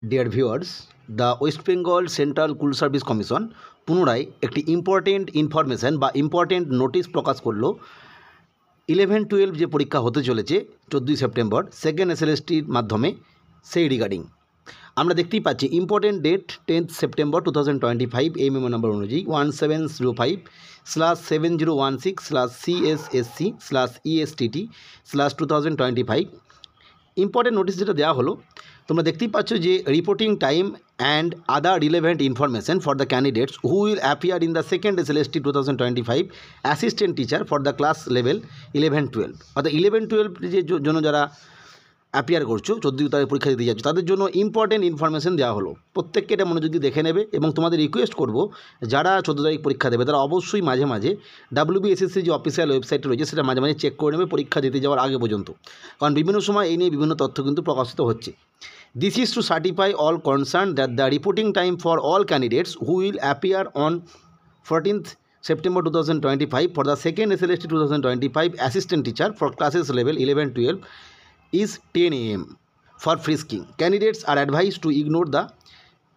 Dear viewers, the West Bengal central school service commission পুনরায় একটি important information বা important notice প্রকাশ করলো 11-12 যে পরীক্ষা হতে চলেছে 14 সেপ্টেম্বর সেকেন্ড এসএলএসটির মাধ্যমে সেই রিগার্ডিং আমরা দেখতেই পাচ্ছি ইম্পর্টেন্ট ডেট 10th সেপ্টেম্বর 2025 এই মেমো নাম্বার অনুযায়ী 1705/7016/CSSC/ESTT/2025 ইম্পর্টেন্ট নোটিশ যেটা দেওয়া হলো তোমরা দেখতেই পাচ্ছ যে reporting time and other relevant information for the candidates who will appear in the second SLST 2025 assistant teacher for the class level 11-12 অর্থাৎ 11-12 যে জন্য যারা অ্যাপিয়ার করছো 14 তারিখ পরীক্ষা দিতে যাচ্ছ তাদের জন্য ইম্পর্টেন্ট ইনফরমেশন দেওয়া হলো। প্রত্যেককে এটা মনোযোগ দিয়ে দেখে নেবে এবং তোমাদের রিকোয়েস্ট করবো যারা 14 তারিখ পরীক্ষা দেবে তারা অবশ্যই মাঝে মাঝে WBSSC যে অফিসিয়াল ওয়েবসাইট রয়েছে সেটা মাঝে মাঝে চেক করে নেবে পরীক্ষা দিতে যাওয়ার আগে পর্যন্ত, কারণ বিভিন্ন সময় এই নিয়ে বিভিন্ন তথ্য কিন্তু প্রকাশিত হচ্ছে। This is to certify all concerned that the reporting time for all candidates who will appear on 14th September 2025 for the second SLST 2025 assistant teacher for classes level 11-12 is 10 AM. For frisking, candidates are advised to ignore the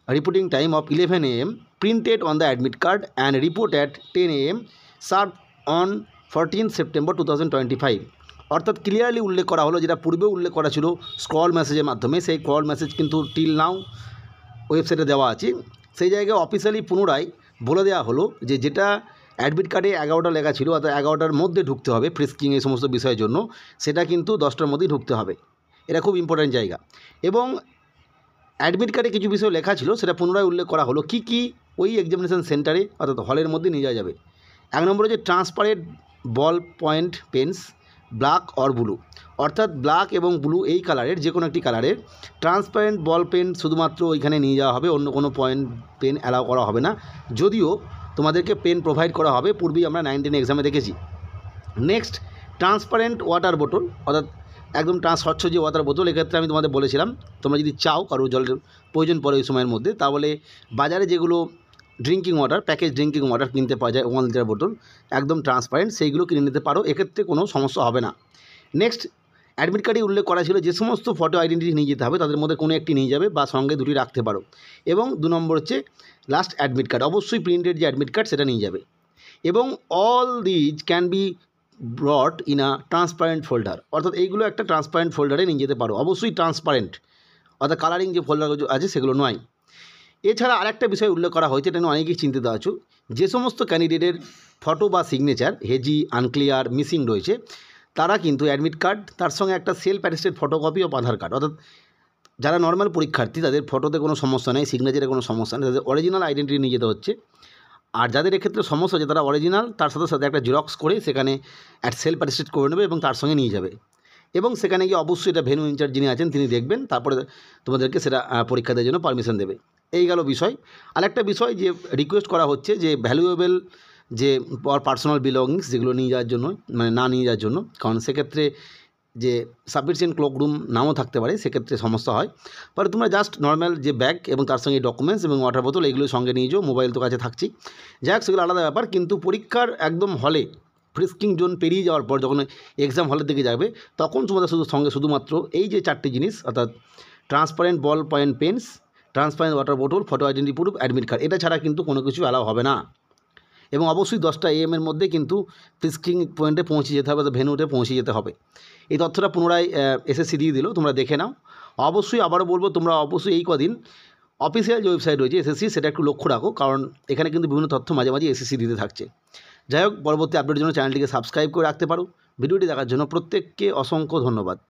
reporting time of 11 AM printed on the admit card and report at 10 AM served on 14th September 2025. অর্থাৎ clearly উল্লেখ করা হলো, যেটা পূর্বে উল্লেখ করা ছিল scroll মেসেজের মাধ্যমে, সেই স্ক্রল মেসেজ কিন্তু টিল নাও ওয়েবসাইটে দেওয়া আছে। সেই জায়গায় অফিসিয়ালি পুনরায় বলে দেওয়া হলো যে যেটা অ্যাডমিট কার্ডে 11টা লেখা ছিল অর্থাৎ 11টার মধ্যে ঢুকতে হবে ফ্রিস্কিং এই সমস্ত বিষয়ের জন্য, সেটা কিন্তু 10টার মধ্যেই ঢুকতে হবে। এটা খুব ইম্পর্ট্যান্ট জায়গা। এবং অ্যাডমিট কার্ডে কিছু বিষয় লেখা ছিল সেটা পুনরায় উল্লেখ করা হলো কী কী ওই এক্সামিনেশন সেন্টারে অর্থাৎ হলের মধ্যে নিয়ে যাওয়া যাবে। 1 নম্বরে যে transparent ball point pens black or blue, অর্থাৎ ব্ল্যাক এবং ব্লু এই কালারের যে কোনো একটি কালারের ট্রান্সপারেন্ট বল পেন শুধুমাত্র ওইখানে নিয়ে যাওয়া হবে, অন্য কোনো পয়েন্ট পেন অ্যালাউ করা হবে না, যদিও তোমাদেরকে পেন প্রোভাইড করা হবে, পূর্বেই আমরা 9-10 এক্সামে দেখেছি। নেক্সট ট্রান্সপারেন্ট ওয়াটার বোতল, অর্থাৎ একদম স্বচ্ছ যে ওয়াটার বোতল, এক্ষেত্রে আমি তোমাদের বলেছিলাম তোমরা যদি চাও কারো জলের প্রয়োজন পড়ে ওই সময়ের মধ্যে, তাহলে বাজারে যেগুলো drinking water package drinking water কিনতে পাওয়া যায় 1 লিটার বোতল একদম ট্রান্সপারেন্ট, সেইগুলো কিনে নিতে পারো, এক্ষেত্রে কোনো সমস্যা হবে না। নেক্সট অ্যাডমিট কার্ডে উল্লেখ করা ছিল যে সমস্ত ফটো আইডেন্টিটি নিয়ে যেতে হবে তাদের মধ্যে কোনো একটি নিয়ে যাবে বা সঙ্গে দুটি রাখতে পারো। এবং 2 নম্বর হচ্ছে লাস্ট অ্যাডমিট কার্ড, অবশ্যই প্রিন্টেড যে অ্যাডমিট কার্ড সেটা নিয়ে যাবে। এবং all these can be ব্রট in a transparent folder, অর্থাৎ এইগুলো একটা ট্রান্সপারেন্ট ফোল্ডারে নিয়ে যেতে পারো, অবশ্যই ট্রান্সপারেন্ট, অর্থাৎ কালারিং যে ফোল্ডারগুলো আছে সেগুলো নয়। এছাড়া আরেকটা বিষয় উল্লেখ করা হয়েছে, এটা নিয়ে অনেকেই চিন্তিত আছো, যে সমস্ত ক্যান্ডিডেটের ফটো বা সিগনেচার হেজি আনক্লিয়ার মিসিং রয়েছে তারা কিন্তু অ্যাডমিট কার্ড তার সঙ্গে একটা সেলফ অ্যাটেস্টেড ফটোকপি ও আধার কার্ড, অর্থাৎ যারা নর্মাল পরীক্ষার্থী তাদের ফটোতে কোনো সমস্যা নেই, সিগনেচারে কোনো সমস্যা নেই, তাদের অরিজিনাল আইডেন্টিটি নিয়ে যেতে হচ্ছে। আর যাদের এক্ষেত্রে সমস্যা হচ্ছে তারা অরিজিনাল তার সাথে সাথে একটা জেরক্স করে সেখানে সেলফ অ্যাটেস্টেড করে নেবে এবং তার সঙ্গে নিয়ে যাবে। এবং সেখানে গিয়ে অবশ্যই এটা ভেন্যু ইনচার্জ যিনি আছেন তিনি দেখবেন, তারপরে তোমাদেরকে সেটা পরীক্ষা দেওয়ার জন্য পারমিশন দেবে। এই গেল বিষয়। আরেকটা বিষয় যে রিকোয়েস্ট করা হচ্ছে যে ভ্যালুয়েবল যে পার্সোনাল বিলঙ্গিংস যেগুলো নিয়ে যাওয়ার জন্য মানে না নিয়ে যাওয়ার জন্য, কারণ সেক্ষেত্রে যে সাফিসিয়েন্ট ক্লোকরুম নাও থাকতে পারে, সেক্ষেত্রে সমস্যা হয়। পরে তোমরা জাস্ট নর্মাল যে ব্যাগ এবং তার সঙ্গে ডকুমেন্টস এবং ওয়াটার বোতল এগুলো সঙ্গে নিয়ে যাও, মোবাইল তো কাছে থাকছেই, যাই হোক সেগুলো আলাদা ব্যাপার। কিন্তু পরীক্ষার একদম হলে ফ্রিস্কিং জোন পেরিয়ে যাওয়ার পর যখন এক্সাম হলের দিকে যাবে তখন তোমাদের সঙ্গে শুধুমাত্র এই যে 4টি জিনিস, অর্থাৎ transparent ball point pens, transparent water bottle, photo identity proof, admit card, এটা ছাড়া কিন্তু কোনো কিছু অ্যালাউ হবে না। এবং অবশ্যই 10টা AM এর মধ্যে কিন্তু ফ্রিস্কিং পয়েন্টে পৌঁছে যেতে হবে, ভেন্যুতে পৌঁছে যেতে হবে। এই তথ্যটা পুনরায় SSC দিয়ে দিল, তোমরা দেখে নাও। অবশ্যই আবারও বলবো তোমরা অবশ্যই এই কদিন অফিসিয়াল যে ওয়েবসাইট রয়েছে SSC সেটা একটু লক্ষ্য রাখো, কারণ এখানে কিন্তু বিভিন্ন তথ্য মাঝে মাঝে SSC দিতে থাকছে। যাই হোক, পরবর্তী আপডেটের জন্য চ্যানেলটিকে সাবস্ক্রাইব করে রাখতে পারো। ভিডিওটি দেখার জন্য প্রত্যেককে অসংখ্য ধন্যবাদ।